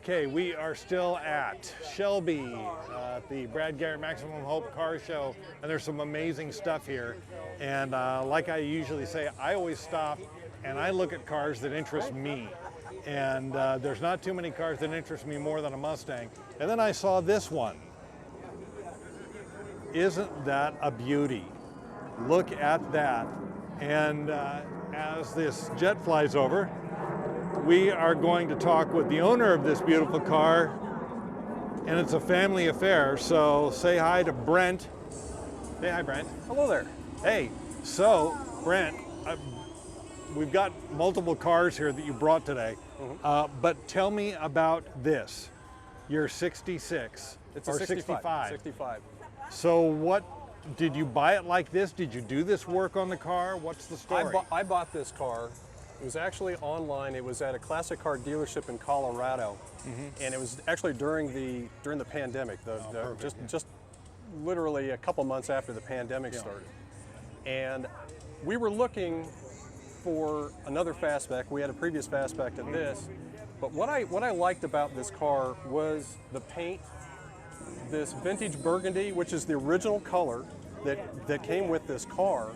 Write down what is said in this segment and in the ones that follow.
Okay, we are still at Shelby, the Brad Garrett Maximum Hope Car Show, and there's some amazing stuff here. And like I usually say, I always stop and I look at cars that interest me. And there's not too many cars that interest me more than a Mustang. And then I saw this one. Isn't that a beauty? Look at that. And as this jet flies over, we are going to talk with the owner of this beautiful car, and it's a family affair, so say hi to Brent. Say hi, Brent. Hello there. Hey, so Brent, we've got multiple cars here that you brought today, but tell me about this. Your 66 It's or a 65. 65. So what, did you buy it like this? Did you do this work on the car? What's the story? I bought this car. It was actually online. It was at a classic car dealership in Colorado, and it was actually during the pandemic. Just literally a couple months after the pandemic started, and we were looking for another fastback. We had a previous fastback to this, but what I liked about this car was the paint. This vintage burgundy, which is the original color that came with this car.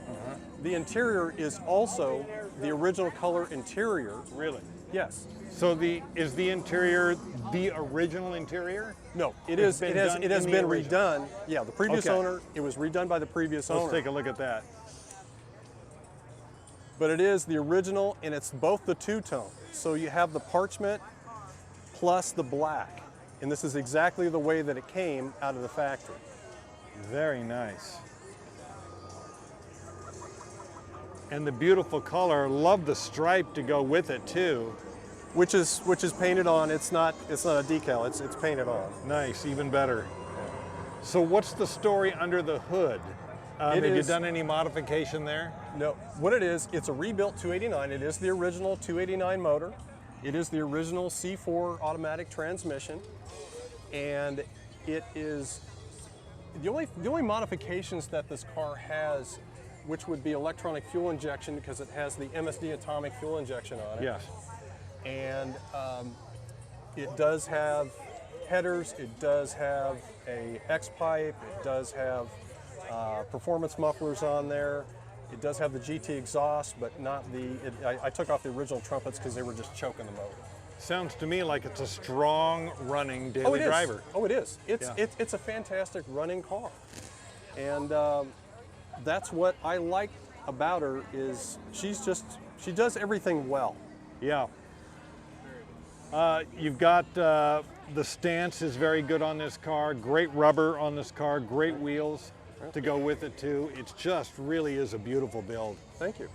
The interior is also the original color interior. Really? Yes. So is the interior the original interior? No, it has been redone. Yeah, the previous owner, it was redone by the previous owner. Let's take a look at that. But it is the original, and it's both the two-tone. So you have the parchment plus the black. And this is exactly the way that it came out of the factory. Very nice. And the beautiful color, love the stripe to go with it too. Which is painted on. It's not a decal, it's painted on. Nice, even better. So what's the story under the hood? Have you done any modification there? No, what it is, it's a rebuilt 289. It is the original 289 motor. It is the original C4 automatic transmission. And it is the only modifications that this car has, which would be electronic fuel injection, because it has the MSD atomic fuel injection on it. Yes. And it does have headers, it does have a X-pipe, it does have performance mufflers on there. It does have the GT exhaust, but not I took off the original trumpets because they were just choking the motor. Sounds to me like it's a strong running daily driver. Oh, it is. It's a fantastic running car. And that's what I like about her is she does everything well. Yeah. You've got the stance is very good on this car. Great rubber on this car. Great wheels to go with it too. It just really is a beautiful build. Thank you.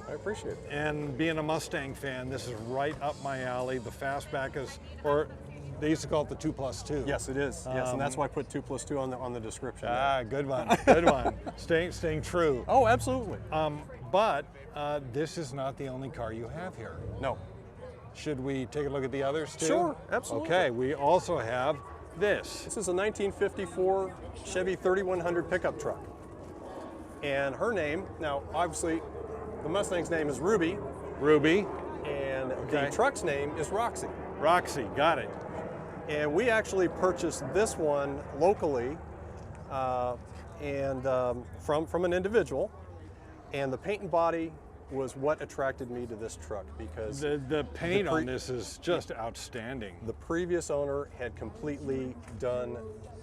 I appreciate it. And being a Mustang fan, this is right up my alley. The fastback is, or they used to call it the 2+2. Yes, it is. Yes, and that's why I put 2+2 on the description. Ah, good one. Good one. Staying true. Oh, absolutely. But this is not the only car you have here. No. Should we take a look at the others too? Sure, absolutely. Okay, we also have this. This is a 1954 Chevy 3100 pickup truck. And her name, now obviously the Mustang's name is Ruby. Ruby. And the truck's name is Roxy. Roxy, got it. And we actually purchased this one locally from an individual. And the paint and body was what attracted me to this truck because the paint on this is just outstanding. The previous owner had completely done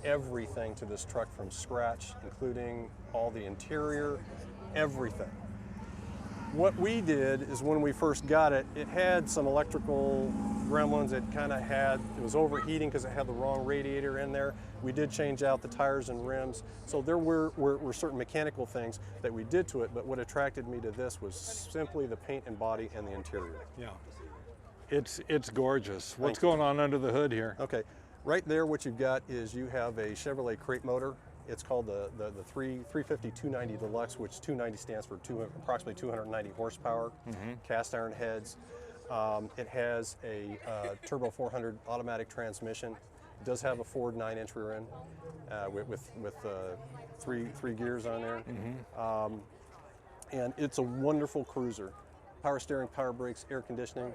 everything to this truck from scratch, including all the interior, everything. What we did is when we first got it, it had some electrical gremlins. It was overheating because it had the wrong radiator in there. We did change out the tires and rims. So there were certain mechanical things that we did to it, but what attracted me to this was simply the paint and body and the interior. Yeah, it's gorgeous. What's going on under the hood here? Okay, right there what you've got is you have a Chevrolet crate motor. It's called the 350-290 Deluxe, which 290 stands for approximately 290 horsepower, cast iron heads. It has a turbo 400 automatic transmission. It does have a Ford 9-inch rear end with three gears on there. And it's a wonderful cruiser. Power steering, power brakes, air conditioning.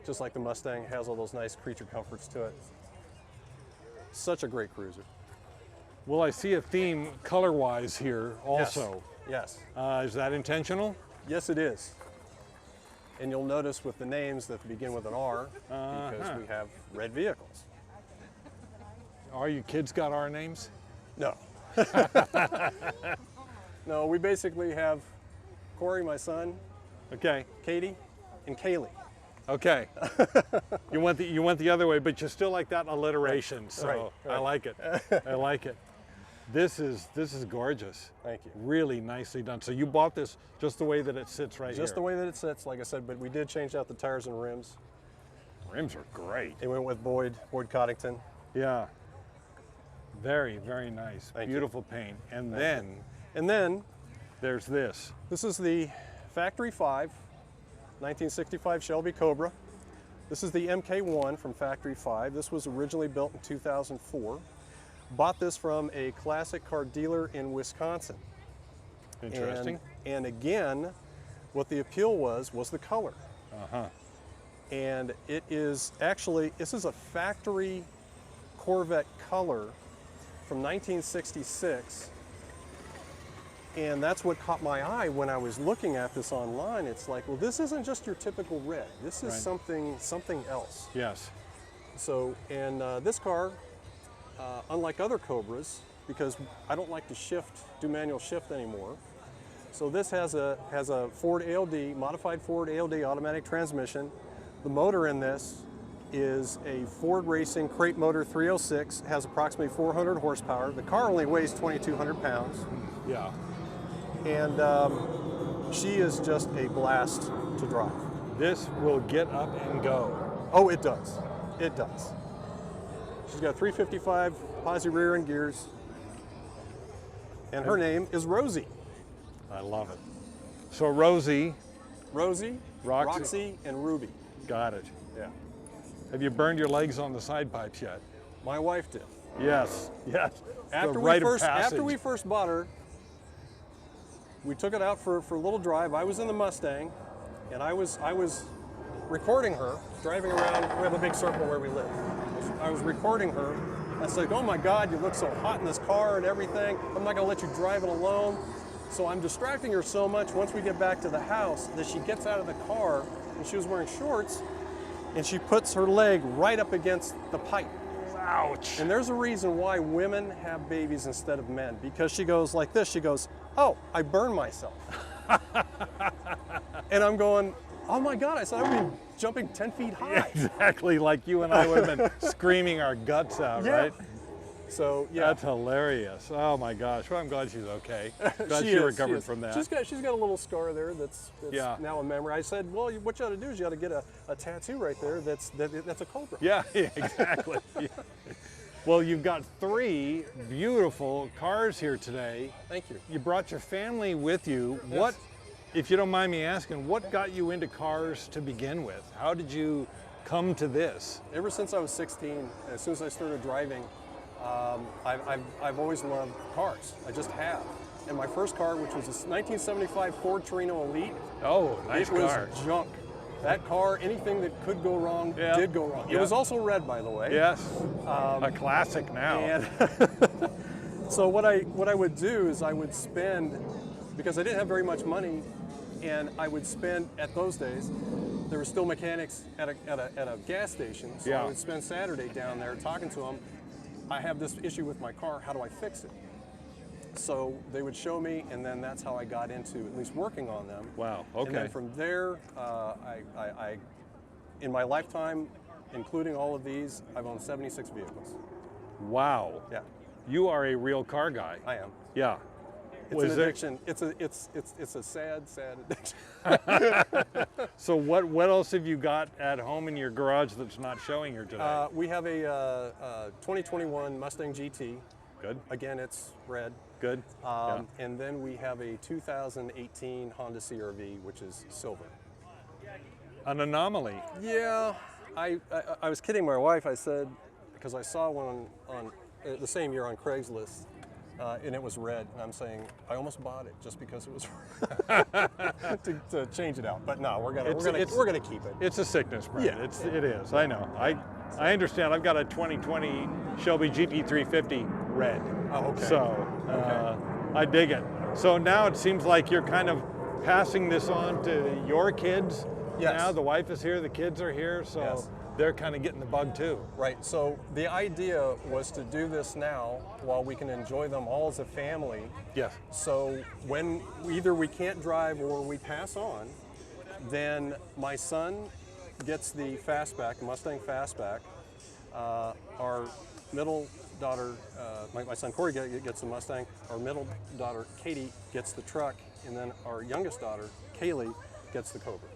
just like the Mustang, has all those nice creature comforts to it. Such a great cruiser. Well, I see a theme color-wise here also. Yes. Is that intentional? Yes, it is. And you'll notice with the names that begin with an R, because we have red vehicles. Are you kids got our names? No. No, we basically have Corey, my son, Okay. Katie, and Kaylee. Okay. you went the other way, but you still like that alliteration, so Right. I like it. I like it. This is gorgeous. Thank you. Really nicely done. So you bought this just the way that it sits right here. Just the way that it sits, like I said, but we did change out the tires and rims. Rims are great. It went with Boyd Coddington. Yeah. Very, very nice. Thank you. Beautiful paint. And And then there's this. this is the Factory 5, 1965 Shelby Cobra. This is the MK1 from Factory 5. This was originally built in 2004. Bought this from a classic car dealer in Wisconsin. Interesting. And again, what the appeal was the color. Uh-huh. And it is actually, this is a factory Corvette color from 1966. And that's what caught my eye when I was looking at this online. It's like, well, this isn't just your typical red. This is Right. something else. Yes. So, and this car, unlike other Cobras, because I don't like to do manual shift anymore. So this has a Ford ALD, modified Ford ALD automatic transmission. The motor in this is a Ford Racing Crate Motor 306, has approximately 400 horsepower. The car only weighs 2,200 pounds. Yeah. And she is just a blast to drive. This will get up and go. Oh, it does. It does. She's got 355 posi rear end gears. And her name is Rosie. I love it. So Rosie, Rosie, Roxy. Roxy, and Ruby. got it. Yeah. Have you burned your legs on the side pipes yet? My wife did. Yes. Yes. After The we rite of first passage. bought her, we took it out for a little drive. I was in the Mustang, and I was recording her driving around. We have a big circle where we live. I was recording her. I said, "Oh my God, you look so hot in this car and everything. I'm not gonna let you drive it alone." So I'm distracting her so much once we get back to the house that she gets out of the car, and she was wearing shorts, and she puts her leg right up against the pipe. Ouch. And there's a reason why women have babies instead of men, because she goes like this. She goes, "Oh, I burned myself." And I'm going, "Oh my God," I said, "I've been jumping 10 feet high." Exactly like you and I would have been screaming our guts out, Yeah. right? So yeah, That's hilarious. Oh my gosh. Well, I'm glad she's okay. Glad she is, recovered is. from that. She's got a little scar there that's Yeah. now a memory. I said, "Well, what you ought to do is you ought to get a tattoo right there that's a Cobra." Yeah, exactly. Yeah. Well, you've got 3 beautiful cars here today. Thank you. You brought your family with you. Yes. What, if you don't mind me asking, what got you into cars to begin with? How did you come to this? Ever since I was 16, as soon as I started driving, I've always loved cars. I just have. And my first car, which was a 1975 Ford Torino Elite, Oh, nice it was car. junk. That car, anything that could go wrong, Yeah. did go wrong. Yeah. It was also red, by the way. Yes, a classic now. And so what I would do is I would spend, because I didn't have very much money, and I would spend, at those days, there were still mechanics at a gas station, so Yeah. I would spend Saturday down there talking to them. I have this issue with my car, how do I fix it? So they would show me, and then that's how I got into at least working on them. Wow, And okay. then from there, I in my lifetime, including all of these, I've owned 76 vehicles. Wow. Yeah, You are a real car guy. I am. Yeah. It's an addiction. It's a sad addiction. So what else have you got at home in your garage that's not showing here today? We have a 2021 Mustang GT. Good, Again, it's red. good. Yeah. And then we have a 2018 Honda CR-V, which is silver. An anomaly. Yeah, I was kidding my wife. I said, because I saw one on the same year on Craigslist, and it was red. And I'm saying I almost bought it just because it was red to change it out. But no, we're gonna keep it. It's a sickness, Brent. Yeah. It is. I know. I understand. I've got a 2020 Shelby GT350 red. Oh, okay. So I dig it. So now it seems like you're kind of passing this on to your kids. Yes. Now the wife is here, the kids are here, so Yes. they're kind of getting the bug too. Right, so the idea was to do this now while we can enjoy them all as a family. Yes. So when either we can't drive or we pass on, then my son gets the fastback, Mustang fastback. Our middle daughter, my son Corey gets the Mustang. Our middle daughter Katie gets the truck, and then our youngest daughter Kaylee gets the Cobra.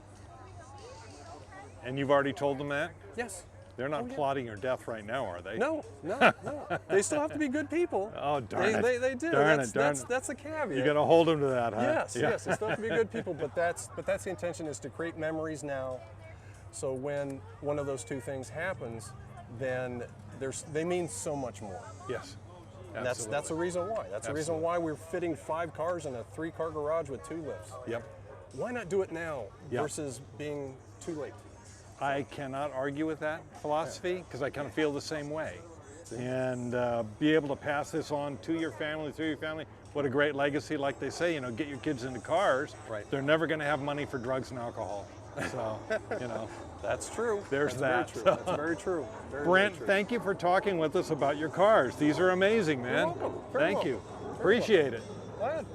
And you've already told them that? Yes. They're not plotting your death right now, are they? No. They still have to be good people. Oh, darn it. They do. Darn That's it. That's a caveat. You got to hold them to that, huh? Yes, Yeah. yes. They still have to be good people, but that's the intention, is to create memories now. So when one of those two things happens, then they mean so much more. Yes. And that's the reason why. That's the reason why we're fitting 5 cars in a 3-car garage with 2 lifts. Yep. Why not do it now Yep. versus being too late? I cannot argue with that philosophy because I kind of feel the same way. And be able to pass this on to your family, through your family, what a great legacy. Like they say, get your kids into cars. Right. They're never going to have money for drugs and alcohol. So, That's true. There's That's that. Very true. That's very true. Brent, very true. thank you for talking with us about your cars. These are amazing, man. You're welcome. Very Thank welcome. you. Very Appreciate it. Glad.